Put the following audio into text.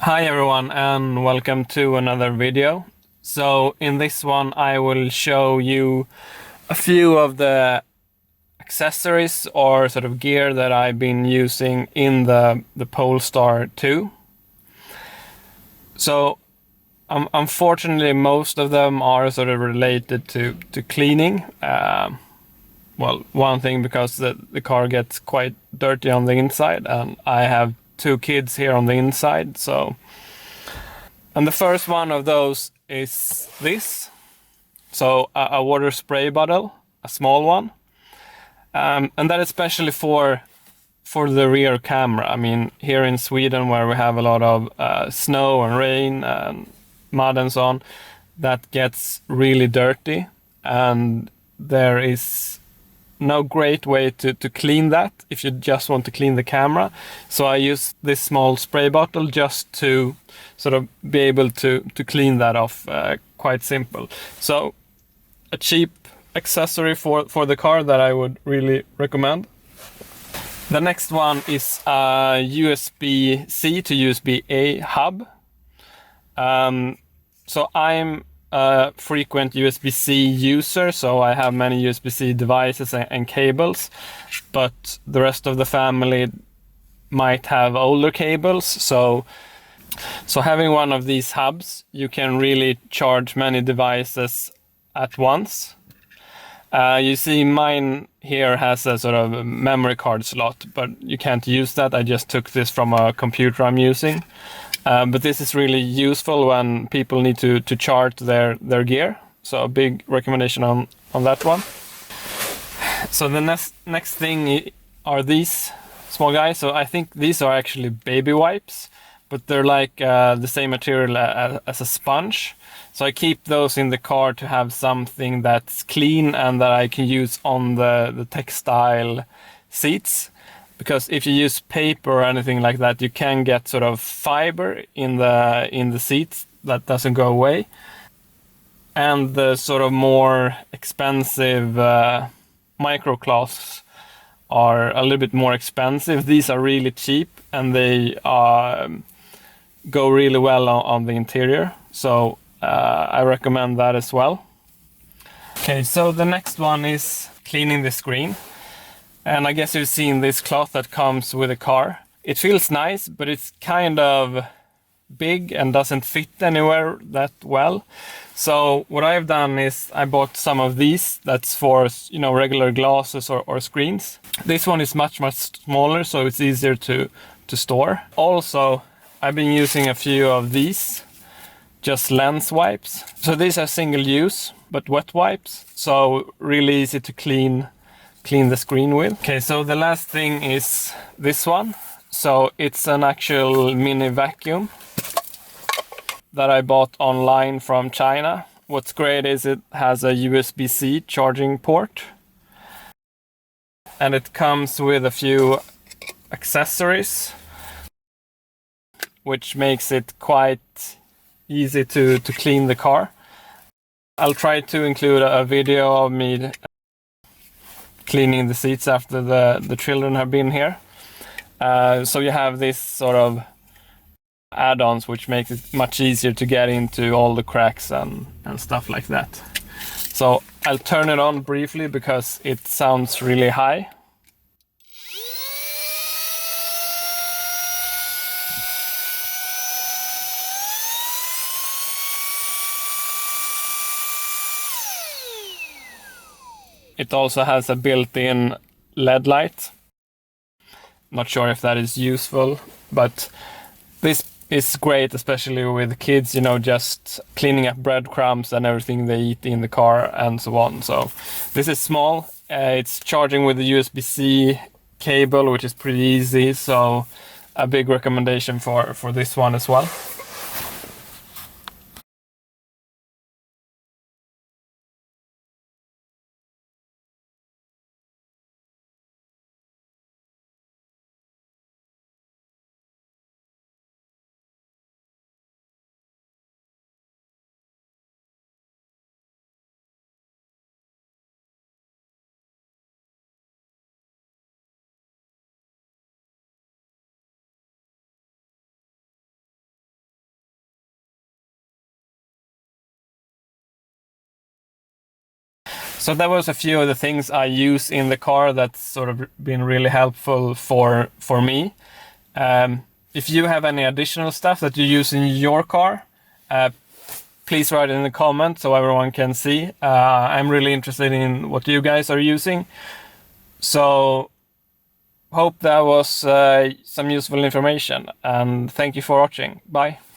Hi everyone and welcome to another video. So in this one I will show you a few of the accessories or sort of gear that I've been using in the Polestar 2. So unfortunately most of them are sort of related to cleaning. Well, one thing because the car gets quite dirty on the inside and I have two kids here on the inside, so. And the first one of those is this. So a water spray bottle, a small one. And that especially for the rear camera. I mean, here in Sweden where we have a lot of snow and rain and mud and so on, that gets really dirty. And there is no great way to clean that if you just want to clean the camera. So I use this small spray bottle just to sort of be able to clean that off, quite simple. So a cheap accessory for the car that I would really recommend. The next one is a USB-C to USB-A hub. So I'm a frequent USB-C user, so I have many USB-C devices and cables, but the rest of the family might have older cables, so having one of these hubs, you can really charge many devices at once. You see mine here has a sort of memory card slot, but you can't use that. I just took this from a computer I'm using. But this is really useful when people need to charge their gear. So a big recommendation on that one. So the next thing are these small guys. So I think these are actually baby wipes, but they're like the same material as a sponge. So I keep those in the car to have something that's clean and that I can use on the textile seats. Because if you use paper or anything like that, you can get sort of fiber in the seats that doesn't go away. And the sort of more expensive microcloths are a little bit more expensive. These are really cheap and they go really well on the interior. So I recommend that as well. Okay, so the next one is cleaning the screen. And I guess you've seen this cloth that comes with a car. It feels nice, but it's kind of big and doesn't fit anywhere that well. So what I've done is I bought some of these that's for, regular glasses or screens. This one is much smaller, so it's easier to store. Also, I've been using a few of these, just lens wipes. So these are single use, but wet wipes. So really easy to clean the screen with. Okay, so the last thing is this one. So it's an actual mini vacuum that I bought online from China. What's great is it has a USB-C charging port. And it comes with a few accessories, which makes it quite easy to clean the car. I'll try to include a video of me cleaning the seats after the children have been here. So you have this sort of add-ons which makes it much easier to get into all the cracks and stuff like that. So I'll turn it on briefly because it sounds really high. It also has a built-in LED light. Not sure if that is useful, but this is great, especially with kids, just cleaning up breadcrumbs and everything they eat in the car and so on. So this is small. It's charging with the USB-C cable, which is pretty easy. So a big recommendation for this one as well. So that was a few of the things I use in the car that's sort of been really helpful for me. If you have any additional stuff that you use in your car, please write it in the comments so everyone can see. I'm really interested in what you guys are using. So hope that was some useful information, and thank you for watching. Bye.